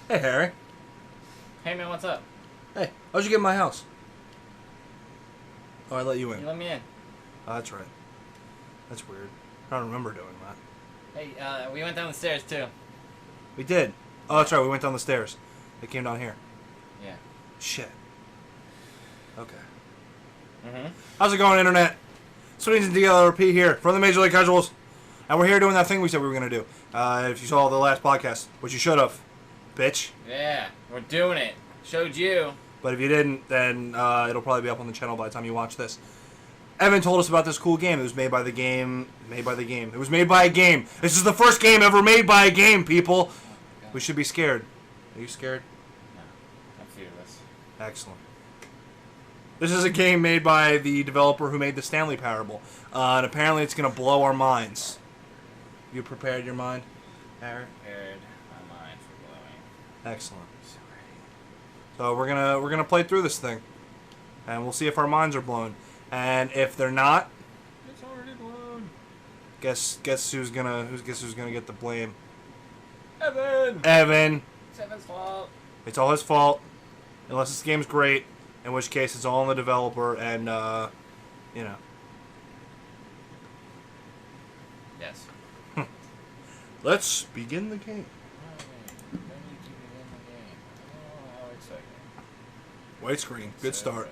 Hey, Harry. Hey, man, what's up? Hey, how'd you get in my house? Oh, I let you in. You let me in. Oh, that's right. That's weird. I don't remember doing that. Hey, we went down the stairs, too. We did. Oh, that's right. We went down the stairs. They came down here. Yeah. Shit. Okay. Mm-hmm. How's it going, Internet? sweenzs and DLRP here from the Major League Casuals. And we're here doing that thing we said we were going to do. If you saw the last podcast, which you should have, bitch. Yeah, we're doing it. Showed you. But if you didn't, then it'll probably be up on the channel by the time you watch this. Evan told us about this cool game. It was made by the game. It was made by a game. This is the first game ever made by a game, people. Oh, we should be scared. Are you scared? No, I'm fearless. Excellent. This is a game made by the developer who made the Stanley Parable. And apparently it's going to blow our minds. You prepared your mind, Harry? Prepared my mind for blowing. Excellent. So we're gonna play through this thing, and we'll see if our minds are blown. And if they're not, It's already blown. guess who's gonna get the blame? Evan! Evan. It's Evan's fault. It's all his fault, unless this game's great, in which case it's all on the developer. And you know. Yes. Let's begin the game. White screen. Good start.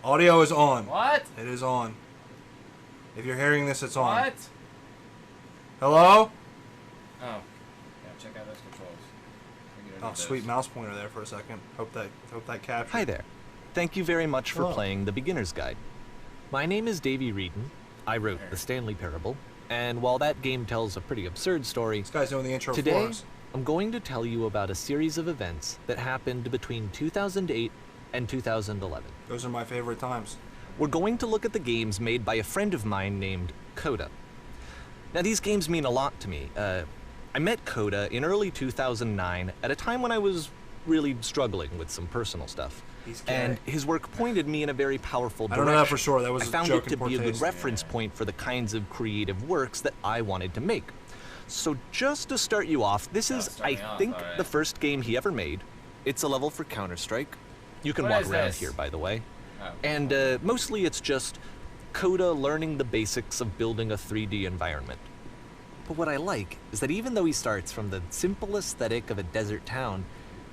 Audio is on. What? It is on. If you're hearing this, it's on. What? Hello? Oh. Yeah, check out those controls. Oh, sweet mouse pointer there for a second. Hope that captured. Hi there. Thank you very much for Hello. playing The Beginner's Guide. My name is Davey Reedon. I wrote The Stanley Parable, and while that game tells a pretty absurd story, This guy's doing the intro for today us. I'm going to tell you about a series of events that happened between 2008 and 2011. Those are my favorite times. We're going to look at the games made by a friend of mine named Coda. Now, these games mean a lot to me. I met Coda in early 2009 at a time when I was really struggling with some personal stuff. He's gay. And his work pointed me in a very powerful I direction. don't know that for sure. That was I a found joke it in to be a poor good taste. reference point for the kinds of creative works that I wanted to make. So just to start you off, this is, I think, the first game he ever made. It's a level for Counter-Strike. You can What walk is around this? here, by the way. Oh. And mostly it's just Coda learning the basics of building a 3D environment. But what I like is that even though he starts from the simple aesthetic of a desert town,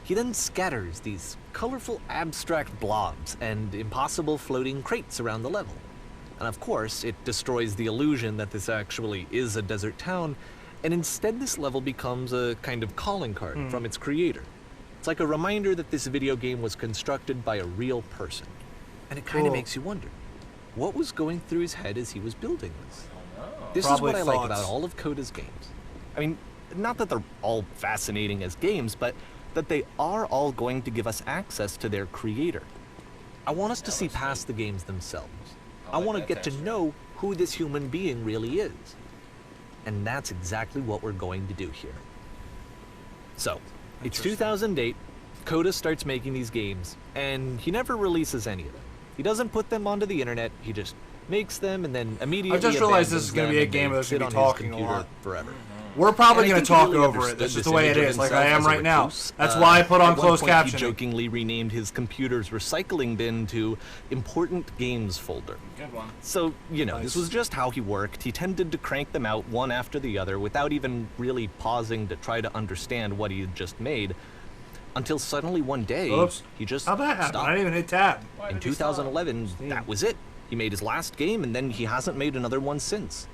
he then scatters these colorful abstract blobs and impossible floating crates around the level. And of course, it destroys the illusion that this actually is a desert town, and instead this level becomes a kind of calling card from its creator. It's like a reminder that this video game was constructed by a real person. And it kind of Cool. makes you wonder, what was going through his head as he was building this? Oh, no. This Probably is what I like thoughts. about all of Coda's games. I mean, not that they're all fascinating as games, but that they are all going to give us access to their creator. I want us to see past the games themselves. I like want to that get to texture. know who this human being really is. And that's exactly what we're going to do here. So, it's Interesting. 2008, Coda starts making these games, and he never releases any of them. He doesn't put them onto the internet, he just makes them and then immediately I just realized this is abandons gonna be a them, and game they that's gonna sit be on his talking a computer lot. forever. We're probably And I going to think he talk really over it. understood This is this the way it image of is, like I himself am as a right now. recluse. That's why I put on At one closed point, he captioning. jokingly renamed his computer's recycling bin to Important Games Folder. Good one. So, you know, Nice. this was just how he worked. He tended to crank them out one after the other without even really pausing to try to understand what he had just made. Until suddenly one day, Oops. he just How'd that happen? stopped. I didn't even hit tab. Why In did he stop? 2011, that was it. He made his last game, and then he hasn't made another one since.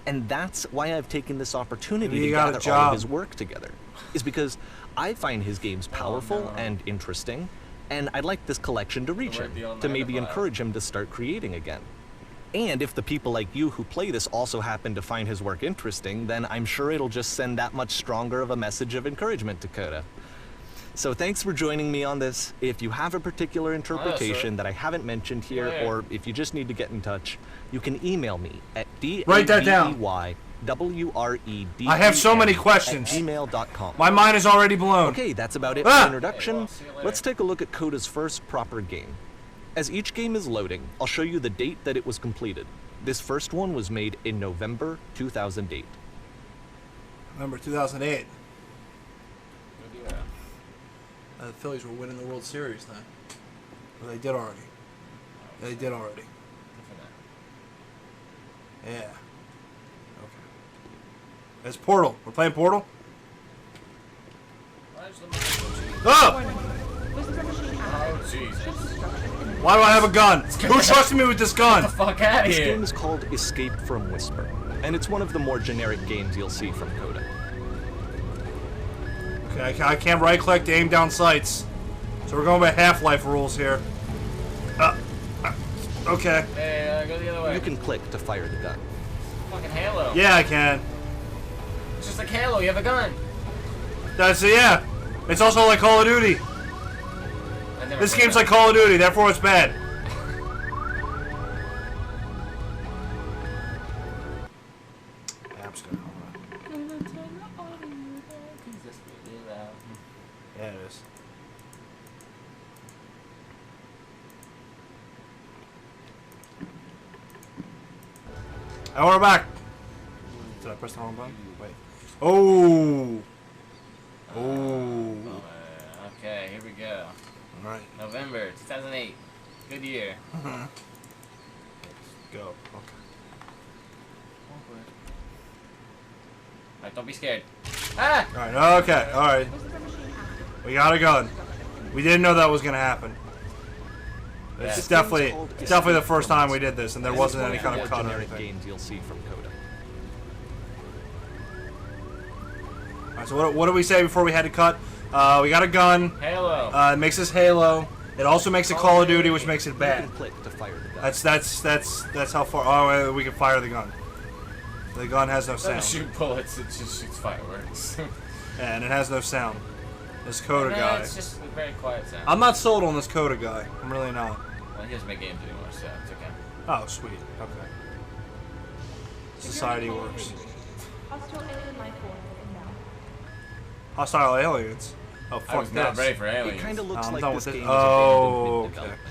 And that's why I've taken this opportunity Maybe to he got a gather all job. of his work together, is because I find his games powerful no. and interesting, and I'd like this collection to reach Right him, beyond to maybe 9 to 5. encourage him to start creating again. And if the people like you who play this also happen to find his work interesting, then I'm sure it'll just send that much stronger of a message of encouragement to Coda. So thanks for joining me on this. If you have a particular interpretation that I haven't mentioned here, Yeah. or if you just need to get in touch, you can email me at Write that down. DAVEYWRED I have so many questions. @gmail.com. My mind is already blown. Okay, that's about it Ah! for introduction. Okay, well, see you later. Let's take a look at Coda's first proper game. As each game is loading, I'll show you the date that it was completed. This first one was made in November 2008. Remember 2008. The Phillies were winning the World Series then. Well, they did already. They did already. Good for them. Yeah. Okay. It's Portal. We're playing Portal? Oh! Oh, Jesus. Why do I have a gun? Who trusted me with this gun? Get the fuck out of This here. game is called Escape from Whisper, and it's one of the more generic games you'll see from Coda. Okay, I can't right-click to aim down sights. So we're going by Half-Life rules here. Okay. Hey, go the other way. You can click to fire the gun. Fucking Halo. Yeah, I can. It's just like Halo, you have a gun. That's it, yeah. It's also like Call of Duty. This game's like Call of Duty, therefore it's bad. App's gonna Yeah, it is. And we're back. Did I press the wrong button? Wait. Oh. Oh. Okay, here we go. All right. November 2008. Good year. Let's go. Okay. Alright, don't be scared. Ah! All right. Okay. All right. We got a gun. We didn't know that was gonna happen. It's definitely the first time we did this, and there wasn't any kind of cut or generic anything. games you'll see from Coda. All right. So what did we say before we had to cut? We got a gun. Halo. It makes us Halo. It also makes it Call of Duty, which makes it You bad. can click to fire the gun. That's how far. Oh, we can fire the gun. The gun has no Doesn't sound. shoot bullets, it just shoots fireworks. Yeah, and it has no sound. This Coda No, guy. it's just a very quiet sound. I'm not sold on this Coda guy. I'm really not. Well, he doesn't make games anymore, so it's okay. Oh, sweet. Okay. Society works. Hostile alien life form inbound. Hostile aliens. Oh, fuck I was not this. ready for It aliens. kind of looks I'm like done this with game it. was Oh, abandoned okay. mid-development.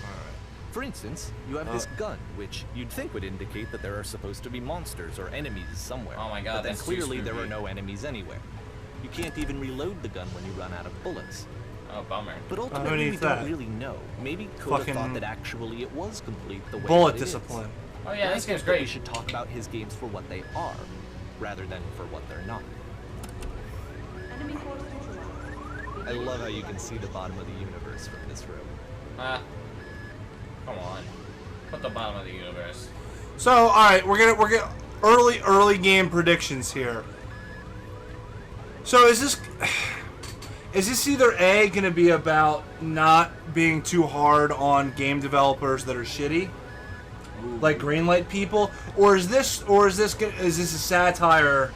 For instance, you have this gun, which you'd think would indicate that there are supposed to be monsters or enemies somewhere. Oh my God, but then that's too clearly there are spooky. no enemies anywhere. You can't even reload the gun when you run out of bullets. Oh, bummer. But who ultimately, we needs don't that? really know. Maybe Coda Fucking thought that actually it was complete the way Bullet that it is. discipline. Oh yeah, I this think game's that we great. should talk about his games for what they are, rather than for what they're not. Enemy force neutralized. I love how you can see the bottom of the universe from this room. Ah. Come on. Put the bottom of the universe. So, all right, we're gonna early game predictions here. So is this either A, gonna be about not being too hard on game developers that are shitty, like Greenlight people, or is this a satire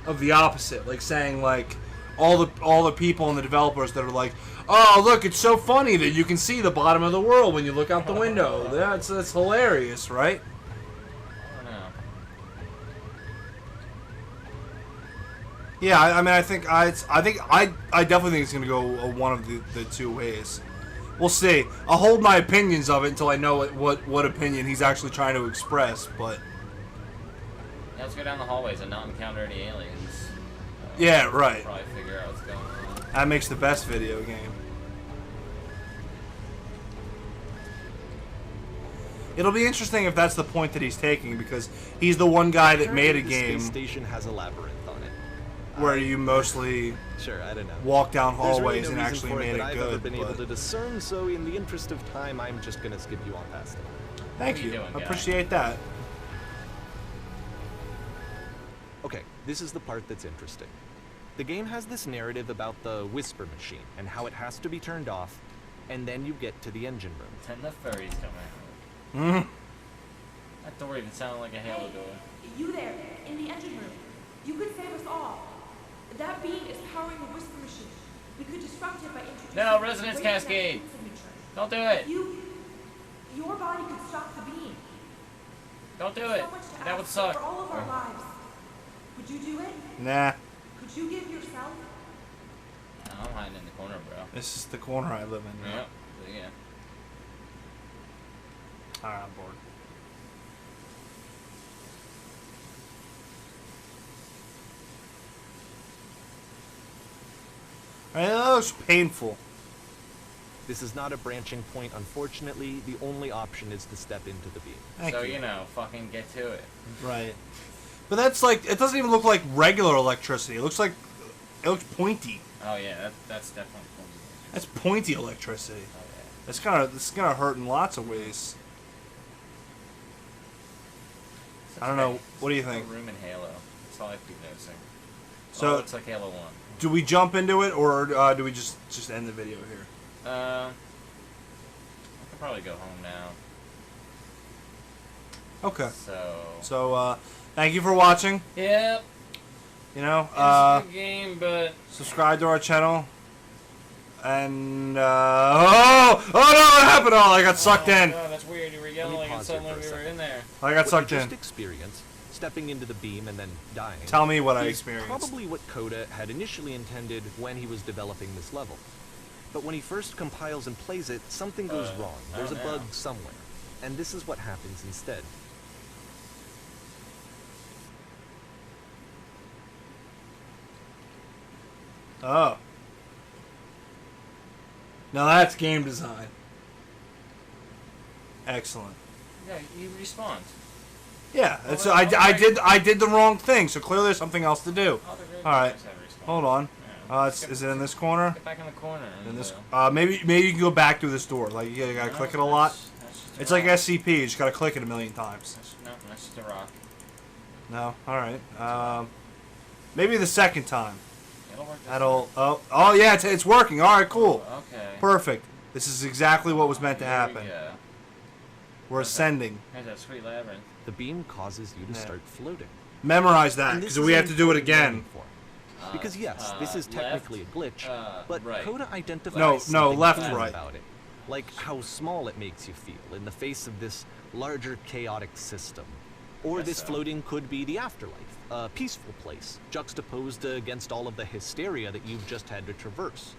of the opposite, like saying like all the people and the developers that are like, oh look, it's so funny that you can see the bottom of the world when you look out the window. That's hilarious, right? I don't know. Yeah, I mean, I definitely think it's gonna go one of the two ways. We'll see. I'll hold my opinions of it until I know what opinion he's actually trying to express. But Now let's go down the hallways and not encounter any aliens. yeah, right. Probably figure out what's going on. That makes the best video game. It'll be interesting if that's the point that he's taking, because he's the one guy that made a The game space station has a labyrinth on it. where you mostly Sure, I don't know. walk down There's really hallways no and reason actually for it made that it I've ever good. been able but- to discern, so in the interest of time, I'm just gonna skip you on past it. Thank What are you you. doing, I guy? appreciate that. Okay, this is the part that's interesting. The game has this narrative about the whisper machine and how it has to be turned off, and then you get to the engine room. Pretend the furries come out. Mhm. That door even sounded like a Halo door. You there, in the engine room. You could save us all. That being is powering the whisper machine. We could disrupt it by introducing No, a resonance great cascade. magnetic signature. Don't do it. Your body could stop the beam. Don't do it. So much to That would ask suck. for all of our lives. Would you do it? Nah, Could you give yourself? No, I'm hiding in the corner, bro. this is the corner I live in. Yep. Yeah. Alright, I'm bored. Alright, that looks painful. This is not a branching point, unfortunately. The only option is to step into the beam. Thank So, you. you know, fucking get to it. Right. But that's like, it doesn't even look like regular electricity. It looks pointy. Oh, yeah, that's definitely cool. That's pointy electricity. Oh, yeah. It's gonna hurt in lots of ways. I don't know. What do you think? Room in Halo. That's all I keep noticing. So, it's like Halo 1. do we jump into it, or do we just end the video here? I could probably go home now. Okay. So, thank you for watching. yep. You know, It's a good game, but subscribe to our channel. And, oh no, what happened? Oh, I got sucked in. God, that's weird. You were yelling and pause here suddenly for a we were second. in there. I got What sucked you in. just experienced, stepping into the beam and then dying, Tell me what I is experienced. probably what Coda had initially intended when he was developing this level. But when he first compiles and plays it, something goes wrong. There's a bug somewhere. And this is what happens instead. Oh. Now that's game design. Excellent. Yeah, you respawned. Yeah, that's, I did the wrong thing, so clearly there's something else to do. All the great All right, games have respawn. hold on. Yeah. Is it in this corner? Get back in the corner. In and, this, maybe you can go back through this door. Like you gotta click it a lot. that's just a It's like rock. SCP. You just gotta click it a million times. That's just a rock. No, all right. Maybe the second time. It'll work. This That'll. Oh yeah, it's working. All right, cool, time. Okay. perfect. This is exactly what was meant to Here we happen. go. We're ascending. Here's that sweet labyrinth. The beam causes you to Yeah. start floating. Memorize that And this because is we an have to do it important again. learning form. Because yes, this is technically left, a glitch, but right. Coda identifies No, something left, cool right. about it, like how small it makes you feel in the face of this larger chaotic system. Or Guess this so. floating could be the afterlife, a peaceful place, juxtaposed against all of the hysteria that you've just had to traverse.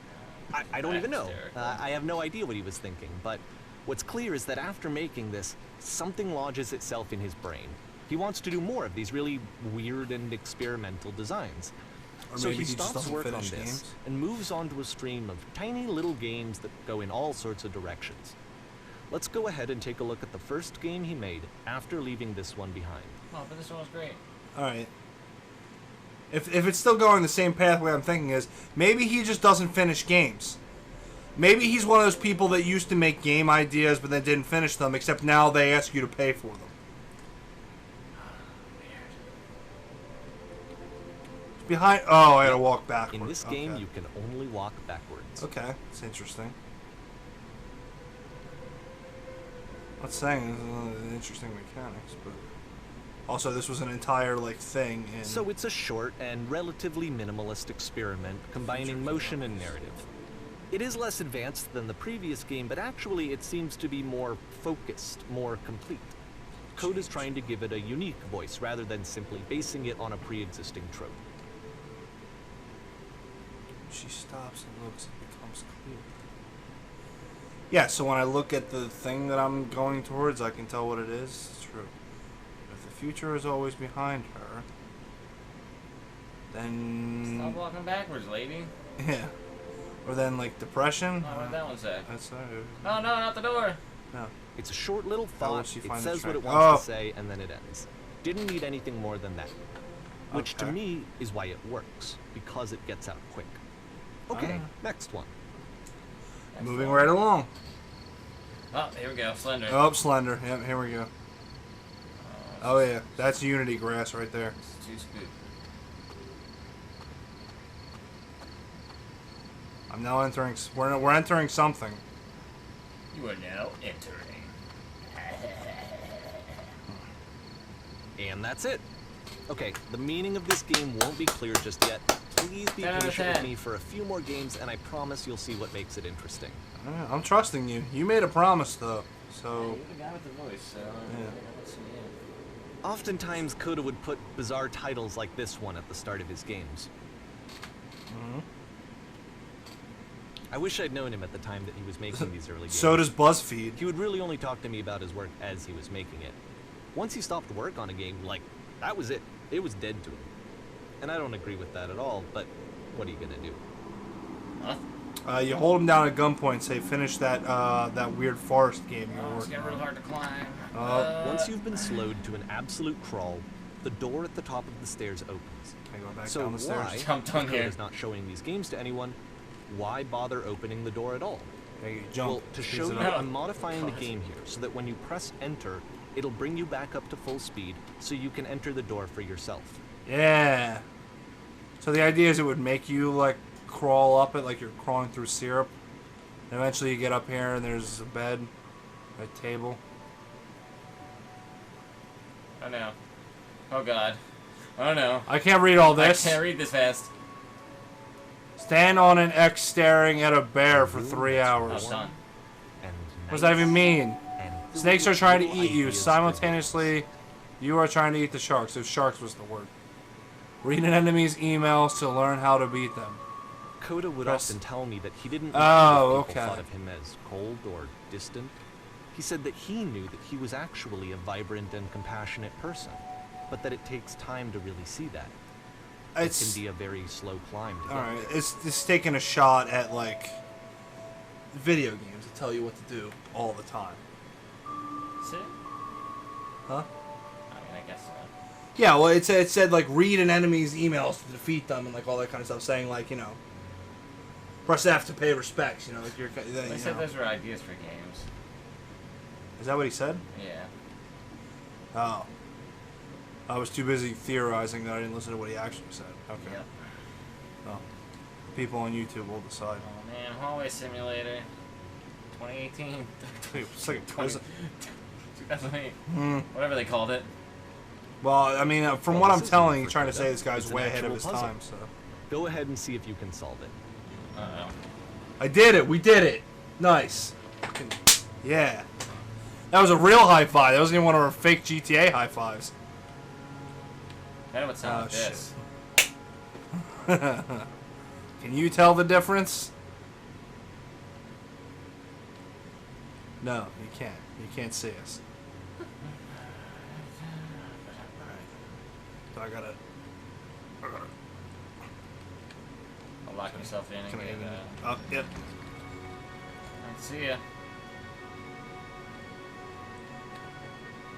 I don't even know. Hysterical. I have no idea what he was thinking, but what's clear is that after making this, something lodges itself in his brain. He wants to do more of these really weird and experimental designs. Or So maybe he he just stops doesn't work on finish this games. and moves on to a stream of tiny little games that go in all sorts of directions. Let's go ahead and take a look at the first game he made after leaving this one behind. Oh, but this one was great. All right. If it's still going the same pathway, I'm thinking is maybe he just doesn't finish games. Maybe he's one of those people that used to make game ideas but then didn't finish them, except now they ask you to pay for them. It's behind. Oh, I gotta walk backwards. In this game, Okay. you can only walk backwards. Okay, it's interesting. Not saying this is an interesting mechanics, but also this was an entire like thing. In So it's a short and relatively minimalist experiment combining motion and narrative. It is less advanced than the previous game, but actually it seems to be more focused, more complete. Code is trying to give it a unique voice rather than simply basing it on a pre-existing trope. She stops and looks, it becomes clear. Yeah, so when I look at the thing that I'm going towards, I can tell what it is. It's true. If the future is always behind her, then Stop walking backwards, lady. yeah, or then like depression. Oh, what did that one say? That's Oh, no, not the door. no. It's a short little How will thought, she it find the says what track? it wants Oh. to say, and then it ends. Didn't need anything more than that. Which to Okay. me is why it works, because it gets out quick. Okay, next one. That's Moving the right one. along. Oh, here we go. Slender. Oh, Slender. Yep, here we go. Oh yeah, that's Unity grass right there. It's too spooky. I'm now entering. We're entering something. You are now entering. And that's it. Okay, the meaning of this game won't be clear just yet. Please be 10 out of patient with 10. me for a few more games, and I promise you'll see what makes it interesting. I'm trusting you. You made a promise though, so You're the guy with the voice, so Yeah. let's see you. Oftentimes, Coda would put bizarre titles like this one at the start of his games. I wish I'd known him at the time that he was making these early games. so does BuzzFeed. He would really only talk to me about his work as he was making it. Once he stopped work on a game, like, that was it. It was dead to him. And I don't agree with that at all, but what are you gonna do? Huh? You hold him down at gunpoint and say, finish that that weird forest game you're Oh, it's working getting real on. hard to climb. Once you've been slowed to an absolute crawl, the door at the top of the stairs opens. Can I go back So down the stairs? why, Jumped if on here. Coda's not showing these games to anyone, why bother opening the door at all? Okay, you jump. Well, to Speeds show it you, up. I'm modifying the game here so that when you press enter, it'll bring you back up to full speed so you can enter the door for yourself. Yeah. So the idea is it would make you like crawl up it like you're crawling through syrup. And eventually you get up here and there's a bed, a table. Oh no. Oh god. Oh no. I can't read all this. I can't read this fast. Stand on an X staring at a bear for 3 Oh, hours. done. And What does that even mean? and Snakes are trying to little eat you. ideas for Simultaneously, you are trying to eat the sharks. So sharks was the word. Read an enemy's emails to learn how to beat them. Coda would Press- often tell me that he didn't Oh, mind if people okay. thought of him as cold or distant. He said that he knew that he was actually a vibrant and compassionate person, but that it takes time to really see that. It can It's be a very slow climb to get alright. there. It's taking a shot at like video games that tell you what to do all the time. Is it? Huh? I mean, I guess so. Yeah, well, it said like read an enemy's emails to defeat them and like all that kind of stuff, saying like press F to pay respects. Like you're. They said those were ideas for games. Is that what he said? Yeah. Oh, I was too busy theorizing that I didn't listen to what he actually said. Okay. Yep. Well, people on YouTube will decide. Oh man, Hallway Simulator. 2018. It's like, 2008. Hmm. Whatever they called it. Well, I mean, from Well, what this I'm isn't telling, for he's trying to Coda. say this guy's It's an way ahead of actual his puzzle. time. So Go ahead and see if you can solve it. Uh-oh. I did it. We did it. Nice. Yeah. That was a real high five. That wasn't even one of our fake GTA high fives. That would sound Oh, like this. Can you tell the difference? No, you can't. You can't see us. Alright. So I gotta. I'll lock yourself in and Can I get even? that. Oh, yep. Let's see ya.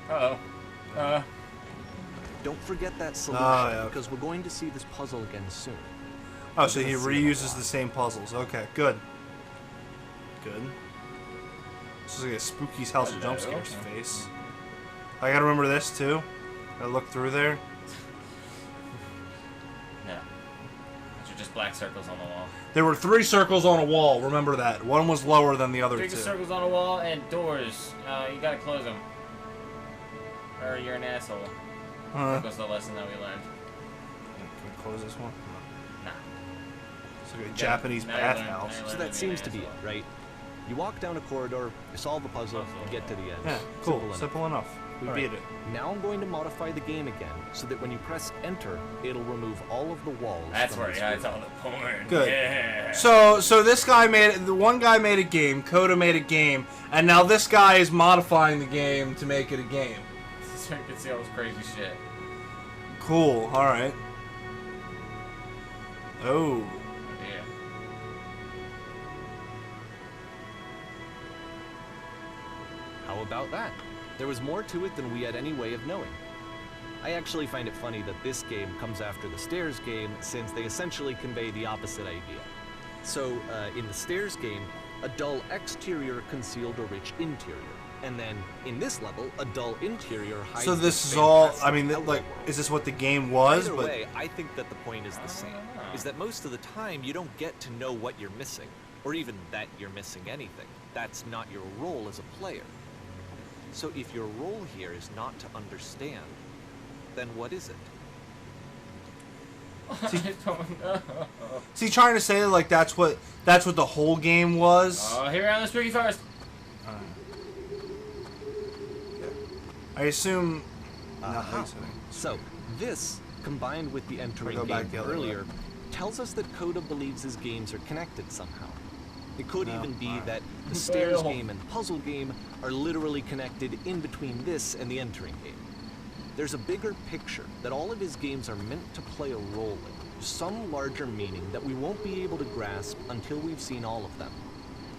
Uh-oh. Don't forget that solution, yeah. because we're going to see this puzzle again soon. Oh, so he We're gonna see it a reuses lot. the same puzzles. Okay, good. Good. This is like a Spooky's House of Jump Scares Okay. face. I gotta remember this too. I look through there. No. Those are just black circles on the wall. There were 3 circles on a wall. Remember that. One was lower than the other 2. Big circles on a wall and doors. You gotta close them. Or you're an asshole. That was the lesson that we learned. Can we close this one? Nah. It's like a Yeah, Japanese now you learn- bathhouse. now you So learn that to be seems an to be it, asshole. right? You walk down a corridor, you solve a puzzle, you get to the end. Yeah, cool. Simple enough. Simple enough. We All beat right. it. Now I'm going to modify the game again, so that when you press enter, it'll remove all of the walls. That's from where the he hides screen. all the porn. Good. Yeah. So this guy the one guy made a game, Coda made a game, and now this guy is modifying the game to make it a game. So you can see all this crazy shit. Cool. All right. Oh. Yeah. How about that? There was more to it than we had any way of knowing. I actually find it funny that this game comes after the Stairs game, since they essentially convey the opposite idea. So, in the Stairs game, a dull exterior concealed a rich interior. And then, in this level, a dull interior hides So the this is all. I fantastic mean, outer like, world. is this what the game was? Either But way, I think that the point is the same. Is that most of the time you don't get to know what you're missing, or even that you're missing anything. That's not your role as a player. So if your role here is not to understand, then what is it? I don't know. is he trying to say like that's what the whole game was? Oh, here around the spooky forest. I assume. Uh-huh. Nothing's happening. So this, combined with the entering go back game the other earlier, way. tells us that Coda believes his games are connected somehow. It could No, even be alright. that the Stairs Well. game and Puzzle game are literally connected in between this and the entering game. There's a bigger picture that all of his games are meant to play a role in. some larger meaning that we won't be able to grasp until we've seen all of them.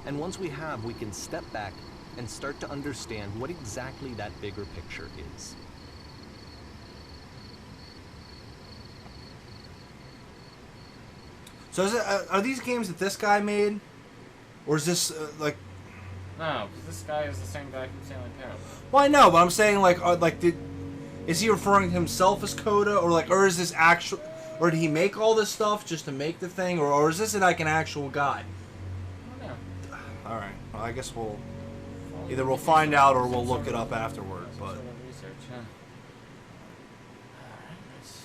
And once we have, we can step back and start to understand what exactly that bigger picture is. So is it, are these games that this guy made? Or is this, like... No, because this guy is the same guy from Stanley Parable. Well, I know, but I'm saying, like, is he referring to himself as Coda? Or is this actual... Or did he make all this stuff just to make the thing? Or is this like an actual guy? I don't know. Alright, well, I guess we'll... Either we'll find out or we'll look it up afterward, but... Sort of research, huh? Alright, nice.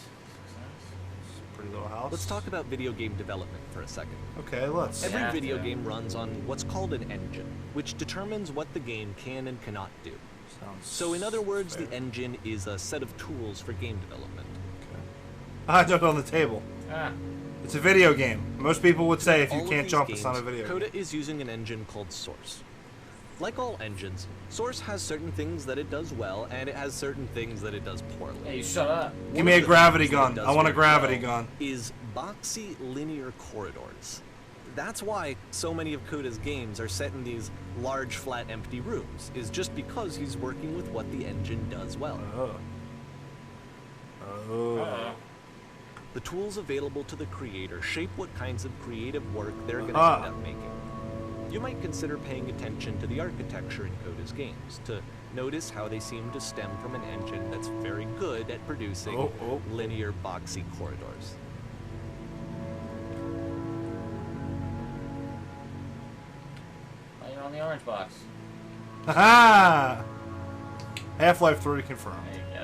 Pretty little house. Let's talk about video game development for a second. Okay, let's... Every Yeah, video yeah. game runs on what's called an engine, which determines what the game can and cannot do. Sounds So in other words, fair. the engine is a set of tools for game development. I jumped on the table. Ah, It's a video game. Most people would say if you All of can't these jump, games, it's not a video Coda game. is using an engine called Source. Like all engines, Source has certain things that it does well, and it has certain things that it does poorly. hey, you shut up. Give One me of a the gravity things that it gun. does I want a very gravity well gun. Is boxy linear corridors. That's why so many of Coda's games are set in these large, flat, empty rooms, is just because he's working with what the engine does well. Oh. Oh. Uh-oh. The tools available to the creator shape what kinds of creative work they're going to Ah. end up making. You might consider paying attention to the architecture in Coda's games, to notice how they seem to stem from an engine that's very good at producing Oh. linear, boxy corridors. Oh, you're on the orange box. Haha! Half-Life 3 confirmed. There you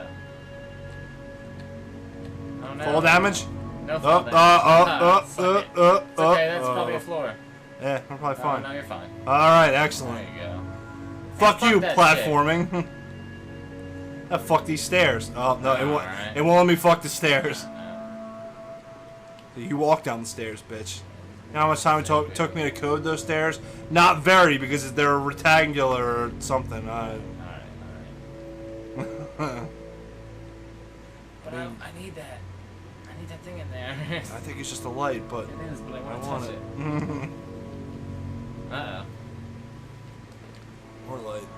go. Oh no. Full damage? No full damage. Suck it. It's okay, that's probably a floor. Yeah, we're probably Oh, fine. no, you're fine. Alright, There excellent. you go. Fuck fuck you, that platforming. Ah, fuck these stairs. Oh, no, Alright. it won't let me fuck the stairs. You walk down the stairs, bitch. You know how much time it took me to code those stairs? Not very, because they're rectangular or something. Alright. But I need that. I need that thing in there. I think it's just a light, but It is, but I I want to want touch it. it. Uh-oh. More light.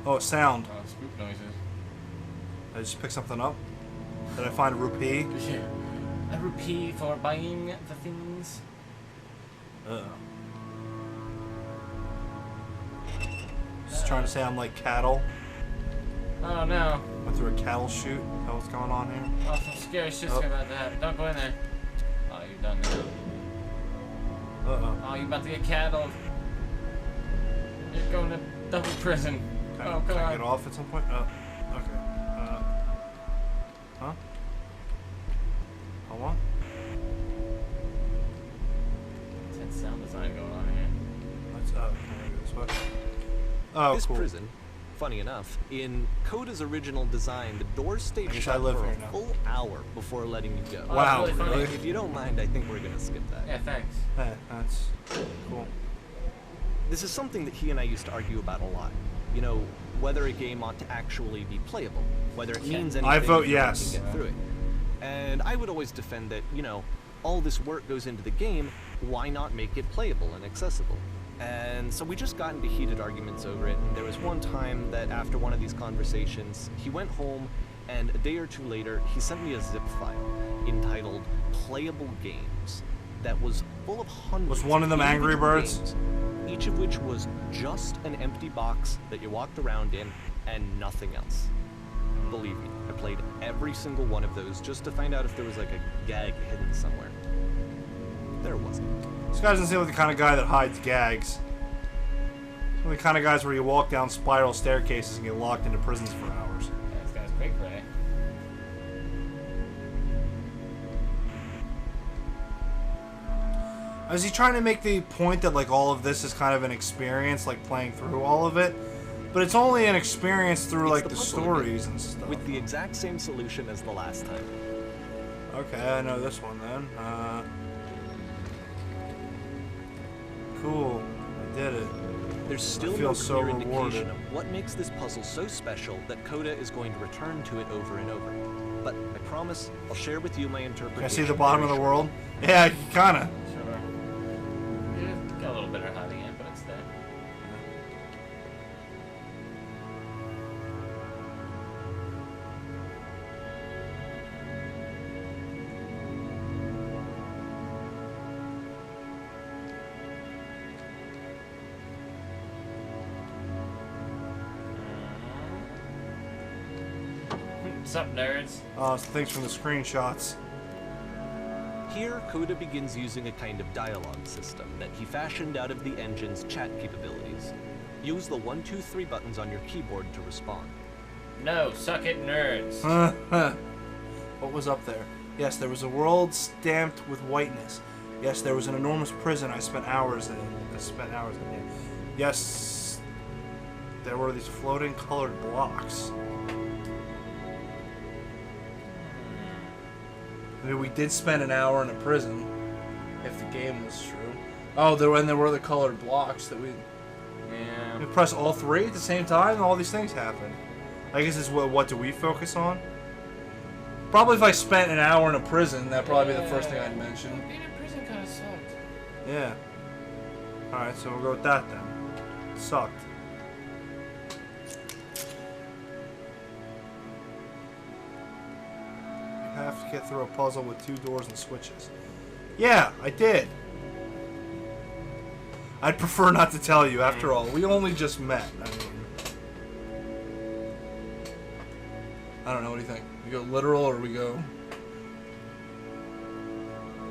Oh, sound. Oh, spook noises. I just picked something up. Did I find a rupee? Yeah. A rupee for buying the things. Uh-oh. Just trying to say I'm like cattle. Oh no. Went through a cattle chute. Is that what's going on here? Oh, some scary shit's Oh. about to happen. Don't go in there. Oh, you're done now. Uh-oh. Oh, you're about to get cattled. You're going to double prison. Can Oh, I God. get off at some point? Oh, okay. Huh? Hold on. Intense sound design going on here. Let's, can I go this way? Oh, This cool. prison, funny enough, in Coda's original design, the doors stayed I guess I shut live for here a now. full hour before letting you go. Oh, Wow, that's really funny. really? If you don't mind, I think we're going to skip that. Yeah, thanks. Yeah, that's cool. This is something that he and I used to argue about a lot. You know, whether a game ought to actually be playable, whether it means anything. I vote if you yes. can get through it. And I would always defend that, you know, all this work goes into the game, why not make it playable and accessible? And so we just got into heated arguments over it, and there was one time that after one of these conversations, he went home, and a day or two later, he sent me a zip file entitled Playable Games that was full of hundreds Was one of them Angry individual Birds? games, each of which was just an empty box that you walked around in and nothing else. Believe me, I played every single one of those just to find out if there was like a gag hidden somewhere. There wasn't. This guy doesn't seem like the kind of guy that hides gags. The kind of guys where you walk down spiral staircases and get locked into prisons for hours. Yeah, this guy's quick, Ray. Is he trying to make the point that like all of this is kind of an experience, like playing through all of it? But it's only an experience through It's like the the puzzle stories game, and stuff. with the exact same solution as the last time. Okay, I know this one then. Cool. I did it. There's still feel no so clear rewarded. indication of what makes this puzzle so special that Coda is going to return to it over and over. but I promise I'll share with you my interpretation. Can I see the bottom of the world? Yeah, kinda. Sure. Yeah, got a little bit of hiding in, but it's there. What's up, nerds? Thanks for the screenshots. Here, Coda begins using a kind of dialogue system that he fashioned out of the engine's chat capabilities. Use the 1, 2, 3 buttons on your keyboard to respond. No, suck it, nerds. What was up there? Yes, there was a world stamped with whiteness. Yes, there was an enormous prison I spent hours in. Yes, there were these floating colored blocks. Maybe we did spend an hour in a prison, if the game was true. Oh, there were the colored blocks that we Yeah. press all 3 at the same time, and all these things happen. I guess it's what do we focus on? Probably if I spent an hour in a prison, that'd probably be the first thing I'd mention. Being in prison kind of sucked. Yeah. Alright, so we'll go with that then. Sucked. You have to get through a puzzle with 2 doors and switches. Yeah, I did. I'd prefer not to tell you, after all. We only just met. I don't know, what do you think? We go literal or we go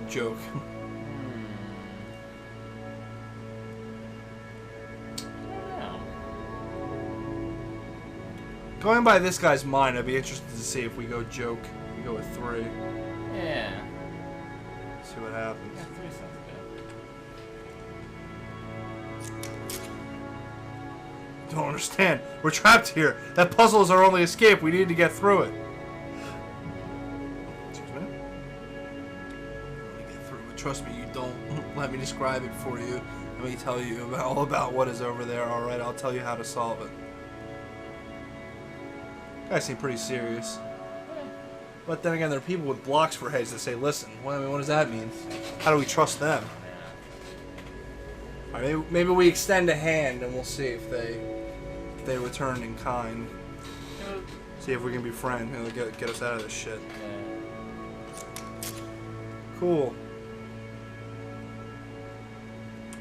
joke? Going by this guy's mind, I'd be interested to see if we go joke. We go with 3. Yeah. See what happens. Yeah, 3 sounds good. Don't understand. We're trapped here. That puzzle is our only escape. We need to get through it. Excuse me. We get through it. Trust me, you don't let me describe it for you. Let me tell you all about what is over there. All right, I'll tell you how to solve it. Guys seem pretty serious. But then again, there are people with blocks for heads that say, "Listen, what does that mean? How do we trust them?" All right, maybe we extend a hand and we'll see if they return in kind. See if we can be friends. It'll get us out of this shit. Cool.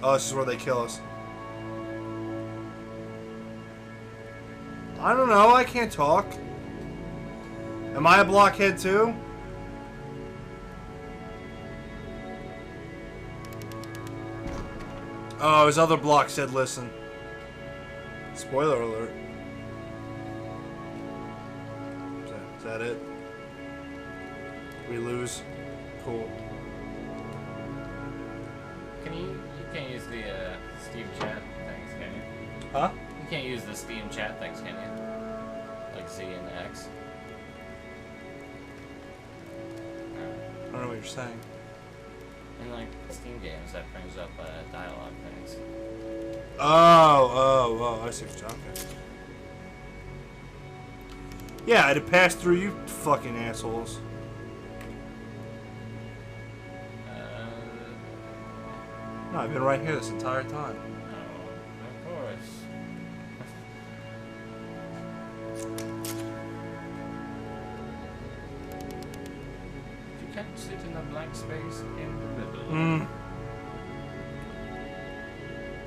Oh, this is where they kill us. I don't know. I can't talk. Am I a blockhead too? Oh, his other block said listen. Spoiler alert. Is that it? We lose? Cool. You can't use the Steam chat things, can you? Huh? You can't use the Steam chat things, can you? Like Z and X. I don't know what you're saying. In like Steam games, that brings up dialogue things. Oh, I see what you're talking. Yeah, I'd have passed through you fucking assholes. No, I've been right here this entire time. Oh, of course. You can't sit in a blank space in the middle.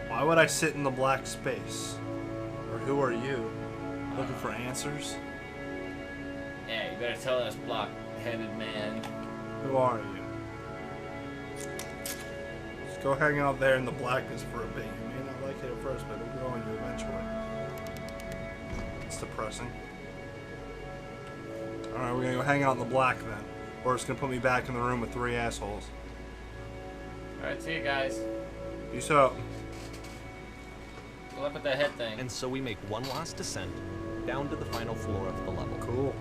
Why would I sit in the black space? Or who are you? Looking for answers? Yeah, you better tell us, block-headed man. Who are you? Just go hang out there in the blackness for a bit. You may not like it at first, but it'll grow on you eventually. It's depressing. Alright, we're gonna go hang out in the black then. Or it's gonna put me back in the room with 3 assholes. Alright, see you guys. Peace out. Good luck with that head thing. And so we make one last descent down to the final floor of the level. Cool.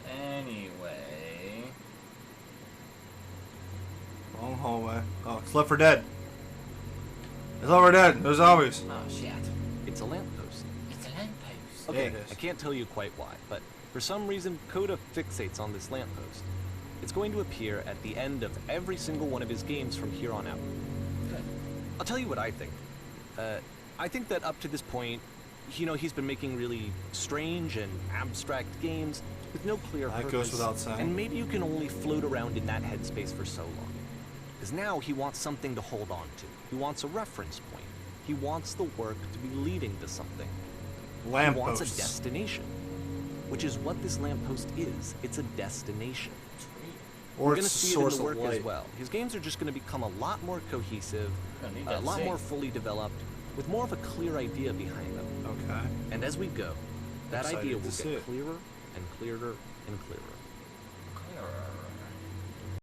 Anyway. Long hallway. Oh, It's Left 4 Dead. It's Left 4 Dead. No zombies. Oh shit. It's a lamppost. It's a lamppost. Okay, it is. I can't tell you quite why, but for some reason, Coda fixates on this lamppost. It's going to appear at the end of every single one of his games from here on out. Good. I'll tell you what I think. I think that up to this point, you know, he's been making really strange and abstract games with no clear That purpose. goes without saying. And maybe you can only float around in that headspace for so long. Because now he wants something to hold on to. He wants a reference point. He wants the work to be leading to something. He wants a Lampposts. destination. Which is what this lamppost is. It's a destination. Or We're going to it's a see it in source the of work as light. well. His games are just going to become a lot more cohesive, Gonna need a that lot sync. more fully developed, with more of a clear idea behind them. Okay. And as we go, that Excited idea to will see get it. clearer and clearer and clearer. Clearer.